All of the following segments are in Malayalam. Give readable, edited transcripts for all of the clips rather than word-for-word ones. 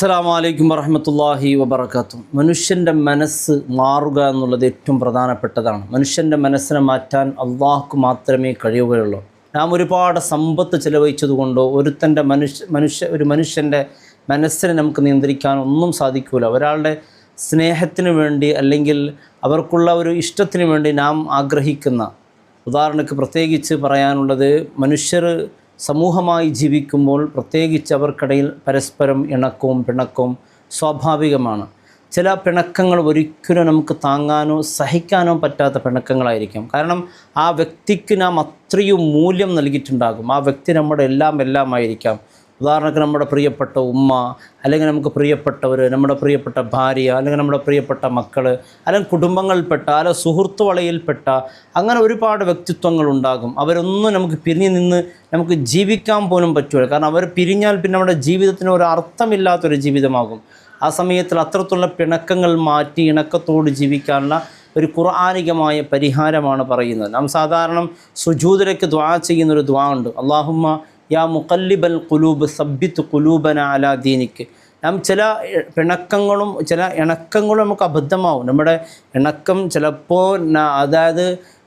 അസ്സലാമു അലൈക്കും വറഹ്മത്തുള്ളാഹി വബറകാതുഹു. മനുഷ്യൻ്റെ മനസ്സ് മാറുക എന്നുള്ളത് ഏറ്റവും പ്രധാനപ്പെട്ടതാണ്. മനുഷ്യൻ്റെ മനസ്സിനെ മാറ്റാൻ അള്ളാഹ്ക്ക് മാത്രമേ കഴിയുകയുള്ളൂ. നാം ഒരുപാട് സമ്പത്ത് ചിലവഴിച്ചതുകൊണ്ടോ ഒരു മനുഷ്യൻ്റെ മനസ്സിനെ നമുക്ക് നിയന്ത്രിക്കാൻ ഒന്നും സാധിക്കില്ല. ഒരാളുടെ സ്നേഹത്തിന് വേണ്ടി അല്ലെങ്കിൽ അവർക്കുള്ള ഒരു ഇഷ്ടത്തിന് വേണ്ടി നാം ആഗ്രഹിക്കുന്ന, ഉദാഹരണത്തിന് പ്രത്യേകിച്ച് പറയാനുള്ളത്, മനുഷ്യർ സമൂഹമായി ജീവിക്കുമ്പോൾ പ്രത്യേകിച്ച് അവർക്കിടയിൽ പരസ്പരം ഇണക്കവും പിണക്കവും സ്വാഭാവികമാണ്. ചില പിണക്കങ്ങൾ ഒരിക്കലും നമുക്ക് താങ്ങാനോ സഹിക്കാനോ പറ്റാത്ത പിണക്കങ്ങളായിരിക്കും. കാരണം ആ വ്യക്തിക്ക് നാം അത്രയും മൂല്യം നൽകിയിട്ടുണ്ടാകും. ആ വ്യക്തി നമ്മുടെ എല്ലാമായിരിക്കാം. ഉദാഹരണത്തിന് നമ്മുടെ പ്രിയപ്പെട്ട ഉമ്മ, അല്ലെങ്കിൽ നമുക്ക് പ്രിയപ്പെട്ടവർ, നമ്മുടെ പ്രിയപ്പെട്ട ഭാര്യ, അല്ലെങ്കിൽ നമ്മുടെ പ്രിയപ്പെട്ട മക്കൾ, അല്ലെങ്കിൽ കുടുംബങ്ങളിൽപ്പെട്ട, അല്ലെങ്കിൽ സുഹൃത്തു വളയിൽപ്പെട്ട, അങ്ങനെ ഒരുപാട് വ്യക്തിത്വങ്ങളുണ്ടാകും. അവരൊന്നും നമുക്ക് പിരിഞ്ഞ് നിന്ന് നമുക്ക് ജീവിക്കാൻ പോലും പറ്റുകയില്ല. കാരണം അവർ പിരിഞ്ഞാൽ പിന്നെ നമ്മുടെ ജീവിതത്തിന് ഒരു അർത്ഥമില്ലാത്തൊരു ജീവിതമാകും. ആ സമയത്തിൽ അത്തരത്തിലുള്ള പിണക്കങ്ങൾ മാറ്റി ഇണക്കത്തോട് ജീവിക്കാനുള്ള ഒരു ഖുർആനികമായ പരിഹാരമാണ് പറയുന്നത്. നാം സാധാരണ സുജൂദിലേക്ക് ദുആ ചെയ്യുന്നൊരു ദുആ ഉണ്ട്. അല്ലാഹുമ്മ യാ മുഖല്ലിബൽ ഖുലൂബ് സബ്ബിത്ത് ഖുലൂബന അലാ ദീനിക്ക്. നാം ചില പിണക്കങ്ങളും ചില ഇണക്കങ്ങളും നമുക്ക് അബദ്ധമാവും. നമ്മുടെ ഇണക്കം ചിലപ്പോൾ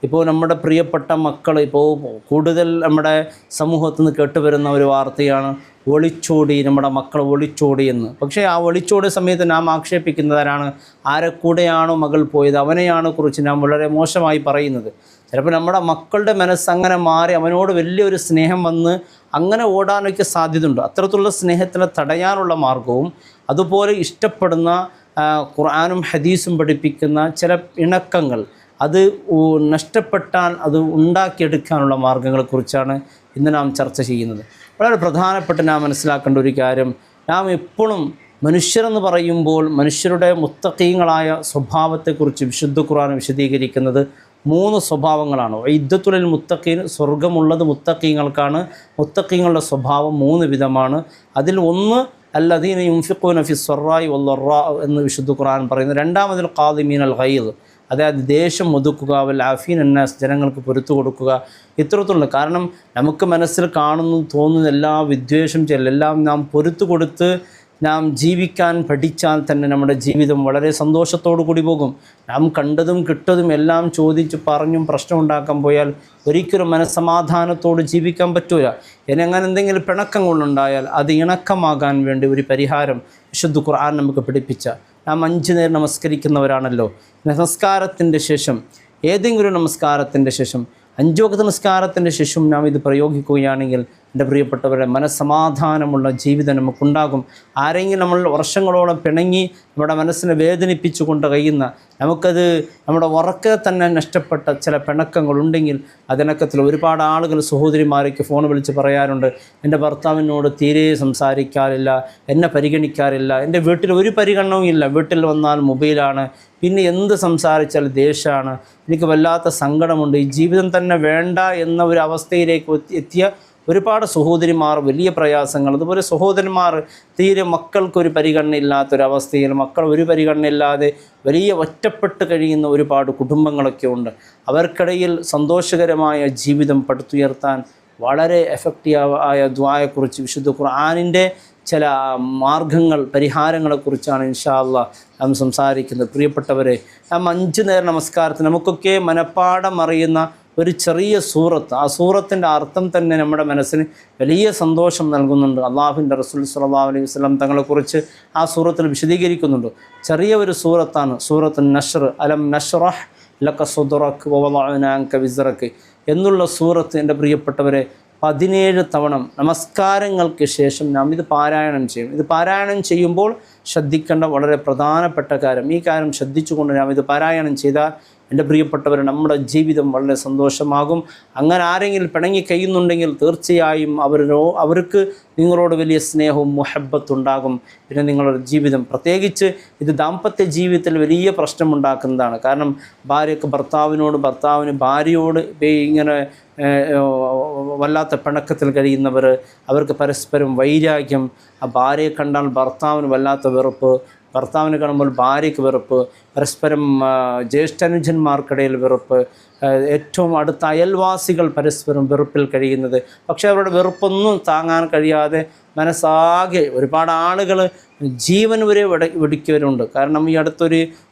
ഇപ്പോൾ നമ്മുടെ പ്രിയപ്പെട്ട മക്കൾ, ഇപ്പോൾ കൂടുതൽ നമ്മുടെ സമൂഹത്തിൽ നിന്ന് കേട്ടുവരുന്ന ഒരു വാർത്തയാണ് ഒളിച്ചോടി, നമ്മുടെ മക്കൾ ഒളിച്ചോടി എന്ന്. പക്ഷേ ആ ഒളിച്ചോടിയ സമയത്ത് നാം ആക്ഷേപിക്കുന്നവരാണ്, ആരെ കൂടെയാണോ മകൾ പോയത് അവനെയാണ് കുറിച്ച് നാം വളരെ മോശമായി പറയുന്നത്. ചിലപ്പോൾ നമ്മുടെ മക്കളുടെ മനസ്സ് അങ്ങനെ മാറി അവനോട് വലിയൊരു സ്നേഹം വന്ന് അങ്ങനെ ഓടാനൊക്കെ സാധ്യതയുണ്ട്. അത്തരത്തിലുള്ള സ്നേഹത്തിനെ തടയാനുള്ള മാർഗവും, അതുപോലെ ഇഷ്ടപ്പെടുന്ന ഖുർആനും ഹദീസും പഠിപ്പിക്കുന്ന ചില ഇണക്കങ്ങൾ അത് നഷ്ടപ്പെട്ടാൽ അത് ഉണ്ടാക്കിയെടുക്കാനുള്ള മാർഗങ്ങളെക്കുറിച്ചാണ് ഇന്ന് നാം ചർച്ച ചെയ്യുന്നത്. വളരെ പ്രധാനപ്പെട്ട് നാം മനസ്സിലാക്കേണ്ട ഒരു കാര്യം, നാം എപ്പോഴും മനുഷ്യരെന്ന് പറയുമ്പോൾ മനുഷ്യരുടെ മുത്തഖീങ്ങളായ സ്വഭാവത്തെക്കുറിച്ച് വിശുദ്ധ ഖുർആൻ വിശദീകരിക്കുന്നത് 3 സ്വഭാവങ്ങളാണ്. ഇദ്ദത്തുൽ മുത്തഖീൻ, സ്വർഗമുള്ളത് മുത്തഖീങ്ങൾക്കാണ്. മുത്തഖീങ്ങളുടെ സ്വഭാവം 3 വിധമാണ്. അതിൽ ഒന്ന് അല്ലദീന യുൻഫിഖൂന ഫി സ്വറായി വല്ലറാ എന്ന് വിശുദ്ധ ഖുർആൻ പറയുന്നു. രണ്ടാമതിൽ ഖാദിമീനൽ ഗൈദ്, അതായത് ദേഷ്യം ഒതുക്കുക, വൽ ആഫീൻ അന്നാസ്, ജനങ്ങൾക്ക് പൊരുത്തു കൊടുക്കുക. ഇത്തരത്തിലുള്ള, കാരണം നമുക്ക് മനസ്സിൽ കാണുന്നു തോന്നുന്ന എല്ലാ വിദ്വേഷം എല്ലാം നാം പൊരുത്തു കൊടുത്ത് നാം ജീവിക്കാൻ പഠിച്ചാൽ തന്നെ നമ്മുടെ ജീവിതം വളരെ സന്തോഷത്തോടു കൂടി പോകും. നാം കണ്ടതും കിട്ടതും എല്ലാം ചോദിച്ച് പറഞ്ഞും പ്രശ്നം ഉണ്ടാക്കാൻ പോയാൽ ഒരിക്കലും മനസ്സമാധാനത്തോട് ജീവിക്കാൻ പറ്റൂല. ഇനി അങ്ങനെ എന്തെങ്കിലും പിണക്കങ്ങളുണ്ടായാൽ അത് ഇണക്കമാകാൻ വേണ്ടി ഒരു പരിഹാരം വിശുദ്ധ ഖുർആൻ നമുക്ക് പഠിപ്പിച്ച, നാം 5 നേരം നമസ്കരിക്കുന്നവരാണല്ലോ. നമസ്കാരത്തിൻ്റെ ശേഷം, ഏതെങ്കിലും നമസ്കാരത്തിൻ്റെ ശേഷം, 5 വക്ത് നമസ്കാരത്തിൻ്റെ ശേഷം നാം ഇത് പ്രയോഗിക്കുകയാണെങ്കിൽ എൻ്റെ പ്രിയപ്പെട്ടവരുടെ മനസ്സമാധാനമുള്ള ജീവിതം നമുക്കുണ്ടാകും. ആരെങ്കിലും നമ്മൾ വർഷങ്ങളോളം പിണങ്ങി നമ്മുടെ മനസ്സിനെ വേദനിപ്പിച്ചു കൊണ്ട് കഴിയുന്ന, നമുക്കത് നമ്മുടെ ഉറക്കെ തന്നെ നഷ്ടപ്പെട്ട ചില പിണക്കങ്ങളുണ്ടെങ്കിൽ അതിനക്കത്തിൽ ഒരുപാട് ആളുകൾ, സഹോദരിമാരേക്ക് ഫോൺ വിളിച്ച് പറയാറുണ്ട്, എൻ്റെ ഭർത്താവിനോട് തീരെ സംസാരിക്കാറില്ല, എന്നെ പരിഗണിക്കാറില്ല, എൻ്റെ വീട്ടിൽ ഒരു പരിഗണനവും ഇല്ല, വീട്ടിൽ വന്നാൽ മൊബൈലാണ്, പിന്നെ എന്ത് സംസാരിച്ചാൽ ദേഷ്യമാണ്, എനിക്ക് വല്ലാത്ത സങ്കടമുണ്ട്, ഈ ജീവിതം തന്നെ വേണ്ട എന്ന ഒരു അവസ്ഥയിലേക്ക് എത്തിയ ഒരുപാട് സഹോദരിമാർ, വലിയ പ്രയാസങ്ങൾ. അതുപോലെ സഹോദരന്മാർ തീരെ മക്കൾക്കൊരു പരിഗണനയില്ലാത്തൊരവസ്ഥയിൽ, മക്കൾ ഒരു പരിഗണനയില്ലാതെ വലിയ ഒറ്റപ്പെട്ട് കഴിയുന്ന ഒരുപാട് കുടുംബങ്ങളൊക്കെ ഉണ്ട്. അവർക്കിടയിൽ സന്തോഷകരമായ ജീവിതം പടുത്തുയർത്താൻ വളരെ എഫക്റ്റീവായ ദുആയെക്കുറിച്ച് വിശുദ്ധ ഖുർആനിൻ്റെ ചില മാർഗങ്ങൾ, പരിഹാരങ്ങളെക്കുറിച്ചാണ് ഇൻഷാ അല്ലാഹ് നാം സംസാരിക്കുന്നത്. പ്രിയപ്പെട്ടവരെ, നാം 5 നേരം നമസ്കാരത്തിന് നമുക്കൊക്കെ മനഃപ്പാഠം അറിയുന്ന ഒരു ചെറിയ സൂറത്ത്, ആ സൂറത്തിൻ്റെ അർത്ഥം തന്നെ നമ്മുടെ മനസ്സിന് വലിയ സന്തോഷം നൽകുന്നുണ്ട്. അള്ളാഹുവിൻ്റെ റസൂൽ സ്വല്ലല്ലാഹു അലൈഹി വസല്ലം തങ്ങളെക്കുറിച്ച് ആ സൂറത്തിൽ വിശദീകരിക്കുന്നുണ്ട്. ചെറിയ ഒരു സൂറത്താണ് സൂറത്തുൻ നഷ്ർ. അലം നഷ്റഹ് ലക സദ്റക വവളഅന അൻക വിസ്റക എന്നുള്ള സൂറത്ത് എൻ്റെ പ്രിയപ്പെട്ടവരെ 17 തവണ നമസ്കാരങ്ങൾക്ക് ശേഷം നാം ഇത് പാരായണം ചെയ്യും. ഇത് പാരായണം ചെയ്യുമ്പോൾ ശ്രദ്ധിക്കേണ്ട വളരെ പ്രധാനപ്പെട്ട കാര്യം, ഈ കാര്യം ശ്രദ്ധിച്ചുകൊണ്ട് നാം ഇത് പാരായണം ചെയ്താൽ എൻ്റെ പ്രിയപ്പെട്ടവർ നമ്മുടെ ജീവിതം വളരെ സന്തോഷമാകും. അങ്ങനെ ആരെങ്കിലും പിണങ്ങി കഴിയുന്നുണ്ടെങ്കിൽ തീർച്ചയായും അവർക്ക് നിങ്ങളോട് വലിയ സ്നേഹവും മുഹബ്ബത്തുണ്ടാകും. പിന്നെ നിങ്ങളുടെ ജീവിതം, പ്രത്യേകിച്ച് ഇത് ദാമ്പത്യ ജീവിതത്തിൽ വലിയ പ്രശ്നമുണ്ടാക്കുന്നതാണ്. കാരണം ഭാര്യയ്ക്ക് ഭർത്താവിന് ഭാര്യയോട് ഇങ്ങനെ വല്ലാത്ത പിണക്കത്തിൽ കഴിയുന്നവർ, അവർക്ക് പരസ്പരം വൈരാഗ്യം, ആ ഭാര്യയെ കണ്ടാൽ ഭർത്താവിന് വല്ലാത്ത വെറുപ്പ്, ഭർത്താവിനെ കാണുമ്പോൾ ഭാര്യയ്ക്ക് വെറുപ്പ്, പരസ്പരം ജ്യേഷ്ഠനുജന്മാർക്കിടയിൽ വെറുപ്പ്, ഏറ്റവും അടുത്ത അയൽവാസികൾ പരസ്പരം വെറുപ്പിൽ കഴിയുന്നത്. പക്ഷേ അവരുടെ വെറുപ്പൊന്നും താങ്ങാൻ കഴിയാതെ മനസ്സാകെ ഒരുപാട് ആളുകൾ ജീവൻ വരെ വെടിക്കവരുണ്ട്. കാരണം ഈ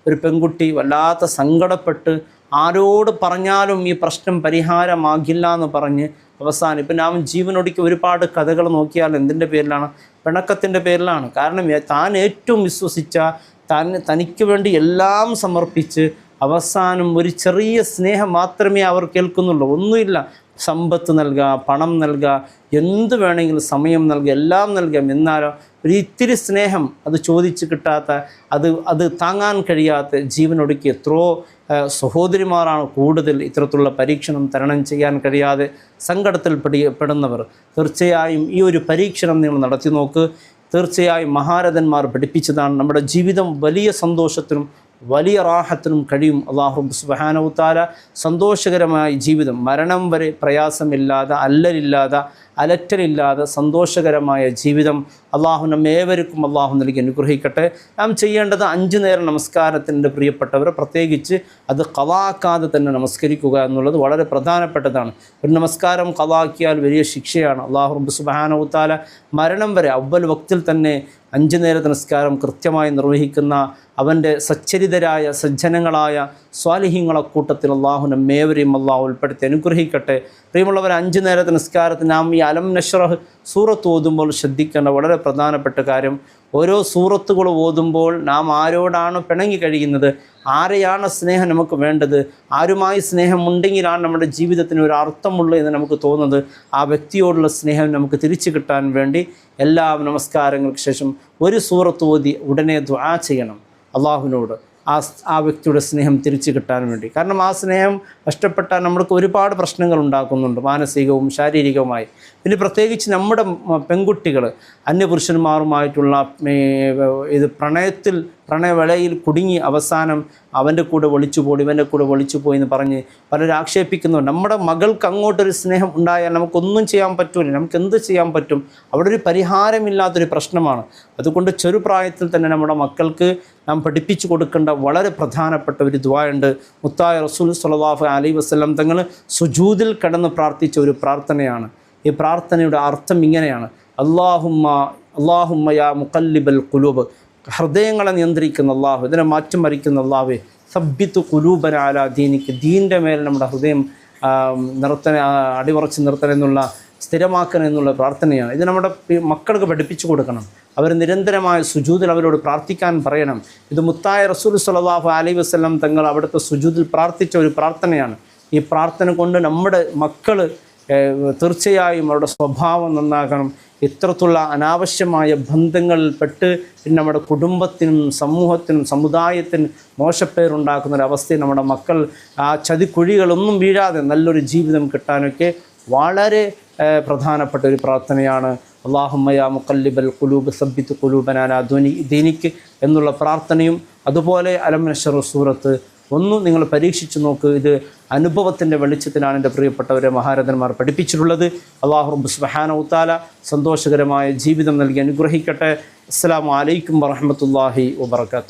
ഒരു പെൺകുട്ടി വല്ലാത്ത സങ്കടപ്പെട്ട് ആരോട് പറഞ്ഞാലും ഈ പ്രശ്നം പരിഹാരമാകില്ല എന്ന് പറഞ്ഞ് അവസാനം ഇപ്പം ഞാൻ ജീവനൊടുക്കി ഒരുപാട് കഥകൾ നോക്കിയാൽ എന്തിൻ്റെ പേരിലാണ്? പിണക്കത്തിൻ്റെ പേരിലാണ്. കാരണം താൻ ഏറ്റവും വിശ്വസിച്ച, തനിക്ക് വേണ്ടി എല്ലാം സമർപ്പിച്ച് അവസാനം ഒരു ചെറിയ സ്നേഹം മാത്രമേ അവർ കേൾക്കുന്നുള്ളൂ. ഒന്നുമില്ല, സമ്പത്ത് നൽകുക, പണം നൽകുക, എന്ത് വേണമെങ്കിലും സമയം നൽകുക, എല്ലാം നൽകാം. എന്നാലോ ഒരു ഇത്തിരി സ്നേഹം അത് ചോദിച്ച് കിട്ടാത്ത, അത് താങ്ങാൻ കഴിയാത്ത ജീവനൊടുക്കി എത്രയോ സഹോദരിമാരാണ് കൂടുതൽ ഇത്തരത്തിലുള്ള പരീക്ഷണം തരണം ചെയ്യാൻ കഴിയാതെ സങ്കടത്തിൽ പെടുന്നവർ. തീർച്ചയായും ഈ ഒരു പരീക്ഷണം നിങ്ങൾ നടത്തി നോക്ക്. തീർച്ചയായും മഹാരഥന്മാർ പഠിപ്പിച്ചതാണ്. നമ്മുടെ ജീവിതം വലിയ സന്തോഷത്തിനും വലിയ റാഹത്തിനും കഴിയും. അല്ലാഹു സുബ്ഹാനഹു തആല സന്തോഷകരമായ ജീവിതം, മരണം വരെ പ്രയാസമില്ലാതെ, അല്ലലില്ലാതെ, അലറ്റലില്ലാതെ സന്തോഷകരമായ ജീവിതം അള്ളാഹു നമ്മേവർക്കും അള്ളാഹു നൽകി അനുഗ്രഹിക്കട്ടെ. നാം ചെയ്യേണ്ടത് 5 നേരം നമസ്കാരത്തിൻ്റെ പ്രിയപ്പെട്ടവർ പ്രത്യേകിച്ച് അത് ഖളാക്കാതെ തന്നെ നമസ്കരിക്കുക എന്നുള്ളത് വളരെ പ്രധാനപ്പെട്ടതാണ്. ഒരു നമസ്കാരം ഖളാക്കിയാൽ വലിയ ശിക്ഷയാണ്. അള്ളാഹു സുബ്ഹാനഹു തആല മരണം വരെ അവ്വൽ വക്തിൽ തന്നെ 5 നേരത്തെ നമസ്കാരം കൃത്യമായി നിർവഹിക്കുന്ന അവൻ്റെ സച്ചരിതരായ സജ്ജനങ്ങളായ സ്വാലിഹീങ്ങളെ കൂട്ടത്തിൽ അള്ളാഹു നമ്മേവരെയും അള്ളാഹു ഉൾപ്പെടുത്തി അനുഗ്രഹിക്കട്ടെ. പ്രിയമുള്ളവർ, 5 നേരത്തെ നിസ്കാരത്തിൽ നാം ഈ അലം നശ്റഹ് സൂറത്ത് ഓതുമ്പോൾ ശ്രദ്ധിക്കേണ്ട വളരെ പ്രധാനപ്പെട്ട കാര്യം, ഓരോ സൂറത്തുകൾ ഓതുമ്പോൾ നാം ആരോടാണ് പിണങ്ങി കഴിയുന്നത്, ആരെയാണ് സ്നേഹം നമുക്ക് വേണ്ടത്, ആരുമായി സ്നേഹമുണ്ടെങ്കിലാണ് നമ്മുടെ ജീവിതത്തിന് ഒരു അർത്ഥമുള്ളൂ എന്ന് നമുക്ക് തോന്നുന്നത്, ആ വ്യക്തിയോടുള്ള സ്നേഹം നമുക്ക് തിരിച്ചു കിട്ടാൻ വേണ്ടി എല്ലാ നമസ്കാരങ്ങൾക്ക് ശേഷം ഒരു സൂറത്ത് ഓതി ഉടനെ ദുആ ചെയ്യണം അള്ളാഹുവിനോട്, ആ വ്യക്തിയുടെ സ്നേഹം തിരിച്ചു കിട്ടാൻ വേണ്ടി. കാരണം ആ സ്നേഹം നഷ്ടപ്പെട്ടാൽ നമ്മൾക്ക് ഒരുപാട് പ്രശ്നങ്ങൾ ഉണ്ടാക്കുന്നുണ്ട്, മാനസികവും ശാരീരികവുമായി. പിന്നെ പ്രത്യേകിച്ച് നമ്മുടെ പെൺകുട്ടികൾ അന്യപുരുഷന്മാരുമായിട്ടുള്ള പ്രണയവേളയിൽ കുടുങ്ങി അവസാനം അവൻ്റെ കൂടെ ഒളിച്ചുപോയി, ഇവൻ്റെ കൂടെ ഒളിച്ചുപോയി എന്ന് പറഞ്ഞ് പലരും ആക്ഷേപിക്കുന്നു. നമ്മുടെ മകൾക്ക് അങ്ങോട്ടൊരു സ്നേഹം ഉണ്ടായാൽ നമുക്കൊന്നും ചെയ്യാൻ പറ്റൂല, നമുക്ക് എന്ത് ചെയ്യാൻ പറ്റും? അവിടെ ഒരു പരിഹാരമില്ലാത്തൊരു പ്രശ്നമാണ്. അതുകൊണ്ട് ചെറുപ്രായത്തിൽ തന്നെ നമ്മുടെ മക്കൾക്ക് നാം പഠിപ്പിച്ചു കൊടുക്കേണ്ട വളരെ പ്രധാനപ്പെട്ട ഒരു ദുആയുണ്ട്. മുത്തായ റസൂൽ സ്വല്ലല്ലാഹു അലൈഹി വസല്ലം തങ്ങൾ സുജൂദിൽ കിടന്ന് പ്രാർത്ഥിച്ച ഒരു പ്രാർത്ഥനയാണ്. ഈ പ്രാർത്ഥനയുടെ അർത്ഥം ഇങ്ങനെയാണ്: അല്ലാഹുമ്മ യാ മുഖല്ലിബൽ ഖുലൂബ്, ഹൃദയങ്ങളെ നിയന്ത്രിക്കുന്ന അള്ളാഹു, ഇതിനെ മാറ്റം മറിക്കുന്ന അള്ളാഹുവേ, സബ്ബിത്തു ഖുലൂബന അലാ ദീനിക്ക്, ദീൻ്റെ മേൽ നമ്മുടെ ഹൃദയം അടിയുറച്ച് നിർത്തണമെന്നുള്ള, സ്ഥിരമാക്കണമെന്നുള്ള പ്രാർത്ഥനയാണ്. ഇത് നമ്മുടെ മക്കൾക്ക് പഠിപ്പിച്ചു കൊടുക്കണം. അവർ നിരന്തരമായ സുജൂദിൽ അവരോട് പ്രാർത്ഥിക്കാൻ പറയണം. ഇത് മുത്തായ റസൂൽ സ്വല്ലല്ലാഹു അലൈഹി വസല്ലം തങ്ങൾ അവിടുത്തെ സുജൂദിൽ പ്രാർത്ഥിച്ച ഒരു പ്രാർത്ഥനയാണ്. ഈ പ്രാർത്ഥന കൊണ്ട് നമ്മുടെ മക്കൾ തീർച്ചയായും അവരുടെ സ്വഭാവം നന്നാകണം. ഇത്തരത്തിലുള്ള അനാവശ്യമായ ബന്ധങ്ങളിൽ പെട്ട് പിന്നെ നമ്മുടെ കുടുംബത്തിനും സമൂഹത്തിനും സമുദായത്തിനും മോശപ്പേരുണ്ടാക്കുന്നൊരവസ്ഥയിൽ നമ്മുടെ മക്കൾ ആ ചതിക്കുഴികളൊന്നും വീഴാതെ നല്ലൊരു ജീവിതം കിട്ടാനൊക്കെ വളരെ പ്രധാനപ്പെട്ട ഒരു പ്രാർത്ഥനയാണ്. അല്ലാഹുമ്മ യാ മുഖല്ലിബൽ ഖുലൂബ് സബ്ബിത് ഖുലൂബനാ അലാ ദീനിക് എന്നുള്ള പ്രാർത്ഥനയും അതുപോലെ അലം നശ്റഹ് സൂറത്ത് നിങ്ങൾ പരീക്ഷിച്ചു നോക്ക്. ഇത് അനുഭവത്തിൻ്റെ വെളിച്ചത്തിലാണ് എൻ്റെ പ്രിയപ്പെട്ടവരെ മഹാരഥന്മാർ പഠിപ്പിച്ചിട്ടുള്ളത്. അല്ലാഹു സുബ്ഹാനഹു തആല സന്തോഷകരമായ ജീവിതം നൽകി അനുഗ്രഹിക്കട്ടെ. അസ്സലാമു അലൈക്കും വറഹ്മത്തുള്ളാഹി വബറകാതുഹു.